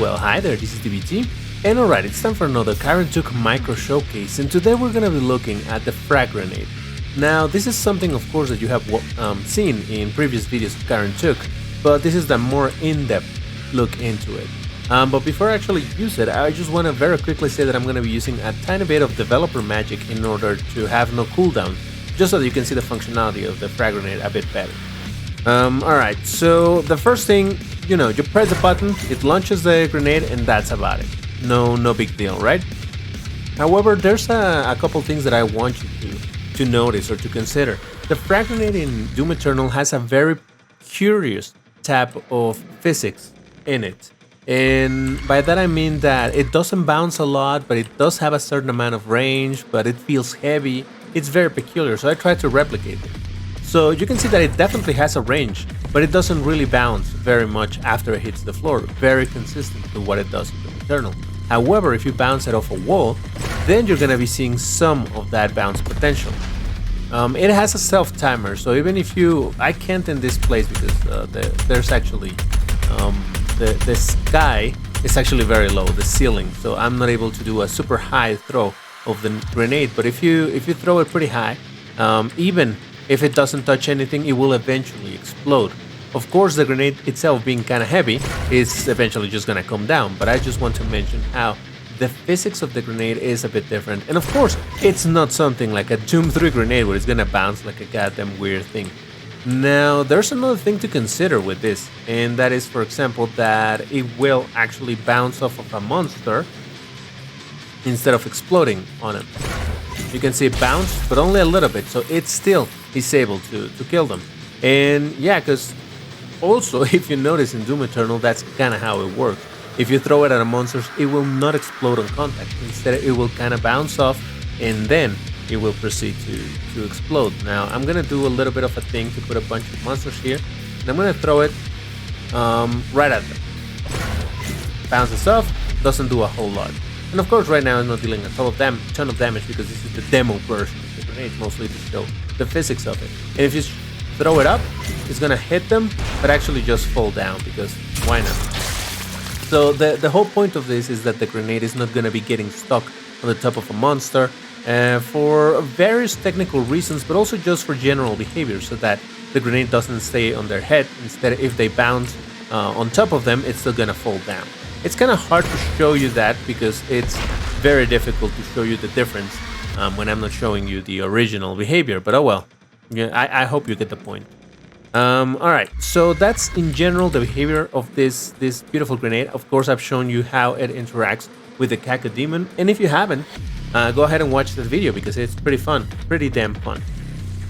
Well, hi there, this is DBT, and alright, it's time for another En Tuk micro showcase, and today we're gonna be looking at the Frag Grenade. Now, this is something, of course, that you have seen in previous videos of En Tuk, but this is the more in-depth look into it. But before I actually use it, I just want to very quickly say that I'm going to be using a tiny bit of developer magic in order to have no cooldown, just so that you can see the functionality of the Frag Grenade a bit better. Alright, so the first thing, you press the button, it launches the grenade, and that's about it. No big deal, right? However, there's a couple things that I want you to notice or to consider. The Frag Grenade in Doom Eternal has a very curious type of physics in it. And by that I mean that it doesn't bounce a lot, but it does have a certain amount of range, but it feels heavy. It's very peculiar, so I tried to replicate it. So you can see that it definitely has a range, but it doesn't really bounce very much after it hits the floor, very consistent to what it does in Doom Eternal. However, if you bounce it off a wall, then you're gonna be seeing some of that bounce potential. It has a self-timer, so even if I can't in this place because there's actually the sky is actually very low, the ceiling, so I'm not able to do a super high throw of the grenade. But if you throw it pretty high, even if it doesn't touch anything, it will eventually explode. Of course, the grenade itself being kind of heavy is eventually just gonna come down, but I just want to mention how the physics of the grenade is a bit different. And of course, it's not something like a Doom 3 grenade where it's gonna bounce like a goddamn weird thing. Now, there's another thing to consider with this, and that is, for example, that it will actually bounce off of a monster instead of exploding on it. You can see it bounce, but only a little bit, so it still is able to kill them. And yeah, because also, if you notice in Doom Eternal, that's kind of how it works. If you throw it at a monster, it will not explode on contact. Instead, it will kind of bounce off, and then it will proceed to explode. Now, I'm going to do a little bit of a thing to put a bunch of monsters here, and I'm going to throw it right at them. Bounces off, doesn't do a whole lot. And of course, right now I'm not dealing a ton of damage because this is the demo version of the grenade, mostly to show the physics of it. And if you throw it up, it's going to hit them, but actually just fall down, because why not? So the whole point of this is that the grenade is not going to be getting stuck on the top of a monster, for various technical reasons, but also just for general behavior, so that the grenade doesn't stay on their head. Instead, if they bounce on top of them, it's still gonna fall down. It's kind of hard to show you that because it's very difficult to show you the difference when I'm not showing you the original behavior, but oh well. Yeah, I hope you get the point. Alright, so that's in general the behavior of this beautiful grenade. Of course, I've shown you how it interacts with the Cacodemon, and if you haven't, go ahead and watch that video because it's pretty fun, pretty damn fun.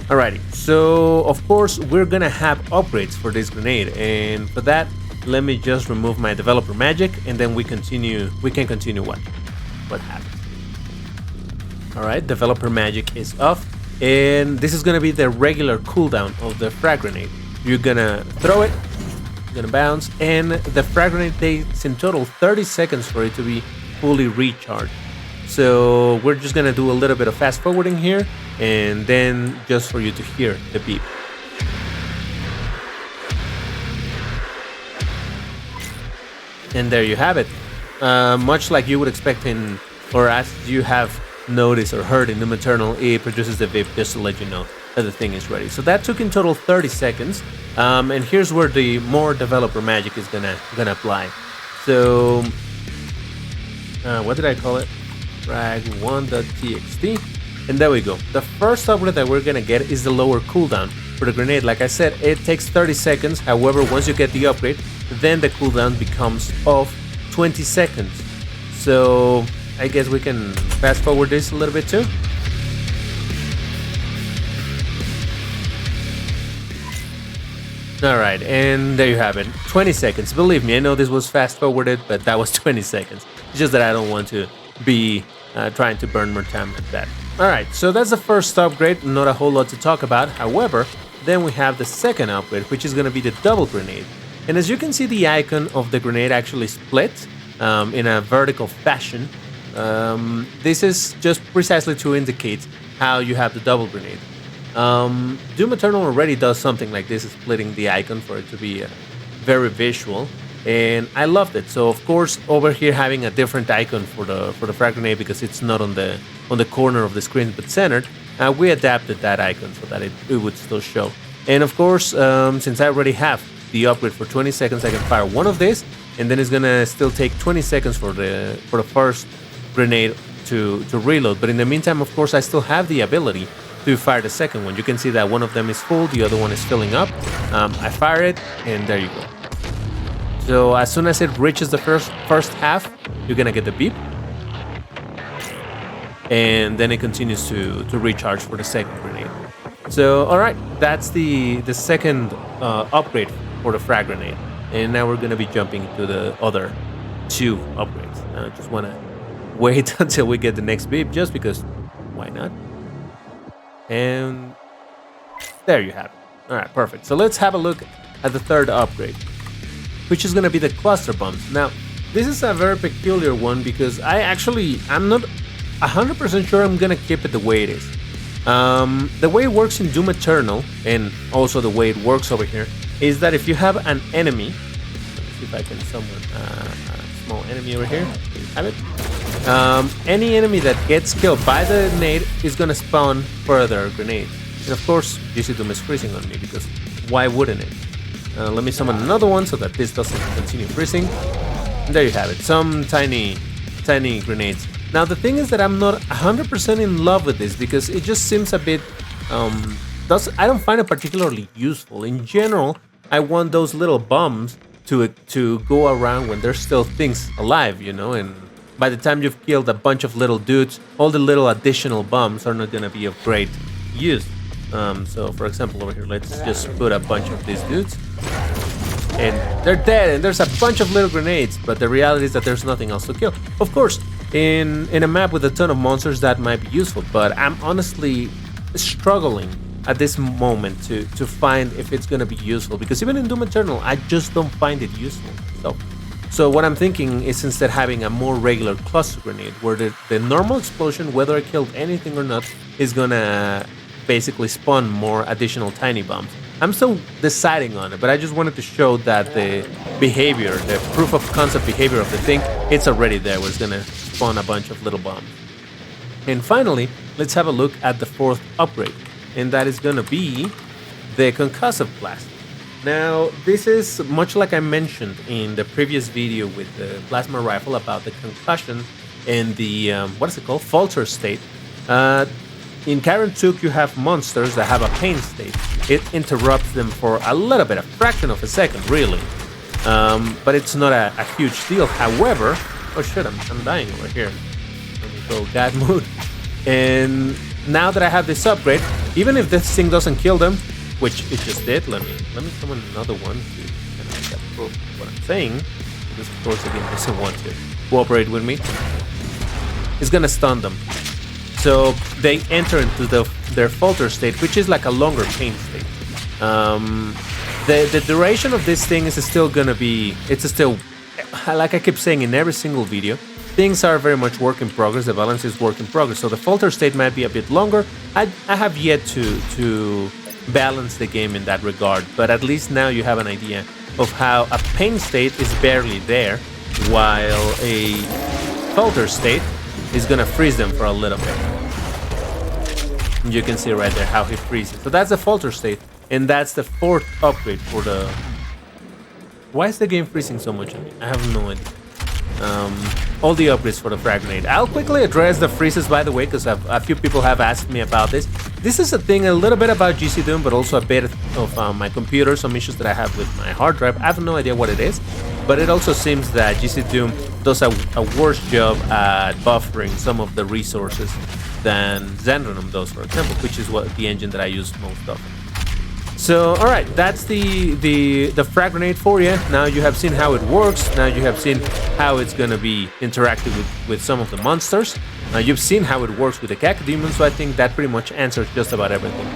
Alrighty, so of course we're gonna have upgrades for this grenade, and for that, let me just remove my developer magic, and then we can continue what happens. Alright, developer magic is off, and this is gonna be the regular cooldown of the Frag Grenade. You're gonna throw it, it's gonna bounce, and the Frag Grenade takes in total 30 seconds for it to be fully recharged. So we're just gonna do a little bit of fast forwarding here, and then just for you to hear the beep. And there you have it. Much like you would expect or as you have noticed or heard in Doom Eternal, it produces the beep just to let you know that the thing is ready. So that took in total 30 seconds, and here's where the more developer magic is gonna apply. So what did I call it? Frag1.txt, and there we go. The first upgrade that we're gonna get is the lower cooldown for the grenade. Like I said, it takes 30 seconds. However, once you get the upgrade, then the cooldown becomes of 20 seconds. So I guess we can fast forward this a little bit too. Alright, and there you have it, 20 seconds. Believe me, I know this was fast forwarded, but that was 20 seconds. It's just that I don't want to be trying to burn more time like that. Alright, so that's the first upgrade, not a whole lot to talk about. However, then we have the second upgrade, which is going to be the double grenade. And as you can see, the icon of the grenade actually split in a vertical fashion. This is just precisely to indicate how you have the double grenade. Doom Eternal already does something like this, splitting the icon for it to be very visual. and I loved it. So of course, over here having a different icon for the frag grenade because it's not on the corner of the screen but centered, we adapted that icon so that it would still show. And of course, since I already have the upgrade for 20 seconds, I can fire one of these, and then it's gonna still take 20 seconds for the first grenade to reload. But in the meantime, of course, I still have the ability to fire the second one. You can see that one of them is full, the other one is filling up. I fire it, and there you go. So as soon as it reaches the first half, you're gonna get the beep, and then it continues to recharge for the second grenade. So all right, that's the second upgrade for the frag grenade, and now we're gonna be jumping to the other two upgrades. I just wanna wait until we get the next beep, just because why not? And there you have it. All right, perfect. So let's have a look at the third upgrade, which is going to be the cluster bombs. Now, this is a very peculiar one because I'm not 100% sure I'm going to keep it the way it is. The way it works in Doom Eternal, and also the way it works over here, is that if you have an enemy, let me see if I can summon a small enemy over here. Have it. Any enemy that gets killed by the grenade is going to spawn further grenades. And of course, GC Doom is freezing on me because why wouldn't it? Let me summon another one so that this doesn't continue freezing. And there you have it, some tiny grenades. Now the thing is that I'm not 100% in love with this because it just seems a bit, I don't find it particularly useful. In general, I want those little bombs to go around when there's still things alive, you know, and by the time you've killed a bunch of little dudes, all the little additional bombs are not going to be of great use. So for example, over here, let's just put a bunch of these dudes. And they're dead, and there's a bunch of little grenades, but the reality is that there's nothing else to kill. Of course, in a map with a ton of monsters, that might be useful, but I'm honestly struggling at this moment to find if it's going to be useful, because even in Doom Eternal, I just don't find it useful. So what I'm thinking is instead having a more regular cluster grenade, where the normal explosion, whether I killed anything or not, is gonna basically spawn more additional tiny bombs. I'm still deciding on it, but I just wanted to show that the behavior, the proof of concept behavior of the thing, it's already there, where it's gonna spawn a bunch of little bombs. And finally, let's have a look at the fourth upgrade, and that is gonna be the concussive blast. Now, this is much like I mentioned in the previous video with the plasma rifle about the concussion and the, what is it called? Falter state. In En Tuk, you have monsters that have a pain state. It interrupts them for a little bit, a fraction of a second, really. But it's not a huge deal. However, oh shit, I'm dying over here. Let me go God mode. And now that I have this upgrade, even if this thing doesn't kill them, which it just did, let me summon another one to kind of get proof of what I'm saying. Because of course again doesn't want to cooperate with me. It's gonna stun them. So they enter into their falter state, which is like a longer pain state. The duration of this thing is still gonna be, it's still, like I keep saying in every single video, things are very much work in progress, the balance is work in progress. So the falter state might be a bit longer. I have yet to balance the game in that regard, but at least now you have an idea of how a pain state is barely there, while a falter state is gonna freeze them for a little bit. And you can see right there how he freezes. So that's the falter state, and that's the fourth upgrade for the... Why is the game freezing so much on me? I have no idea. All the upgrades for the Frag Grenade. I'll quickly address the freezes, by the way, because a few people have asked me about this. This is a thing a little bit about GC Doom, but also a bit of my computer, some issues that I have with my hard drive. I have no idea what it is, but it also seems that GC Doom does a worse job at buffering some of the resources than Xenronum does, for example, which is what the engine that I use most of. So, alright, that's the Frag Grenade for you. Now you have seen how it works. Now you have seen how it's going to be interactive with some of the monsters. You've seen how it works with the Cacodemon, so I think that pretty much answers just about everything.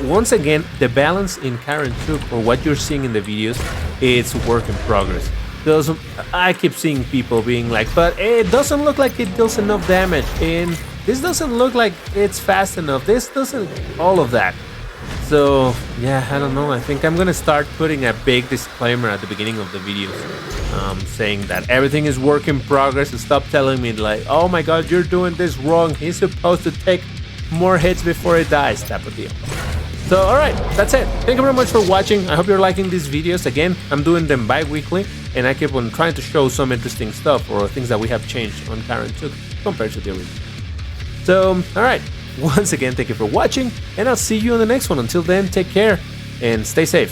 Once again, the balance in En Tuk, or what you're seeing in the videos, it's work in progress. Because I keep seeing people being like, but it doesn't look like it deals enough damage, and this doesn't look like it's fast enough, this doesn't, all of that. So yeah, I don't know. I think I'm gonna start putting a big disclaimer at the beginning of the videos, saying that everything is work in progress. Stop telling me like, oh my god, you're doing this wrong. He's supposed to take more hits before he dies, type of deal. So alright, that's it. Thank you very much for watching. I hope you're liking these videos. Again, I'm doing them bi-weekly, and I keep on trying to show some interesting stuff or things that we have changed on En Tuk compared to the original. So alright, once again, thank you for watching, and I'll see you on the next one. Until then, take care and stay safe.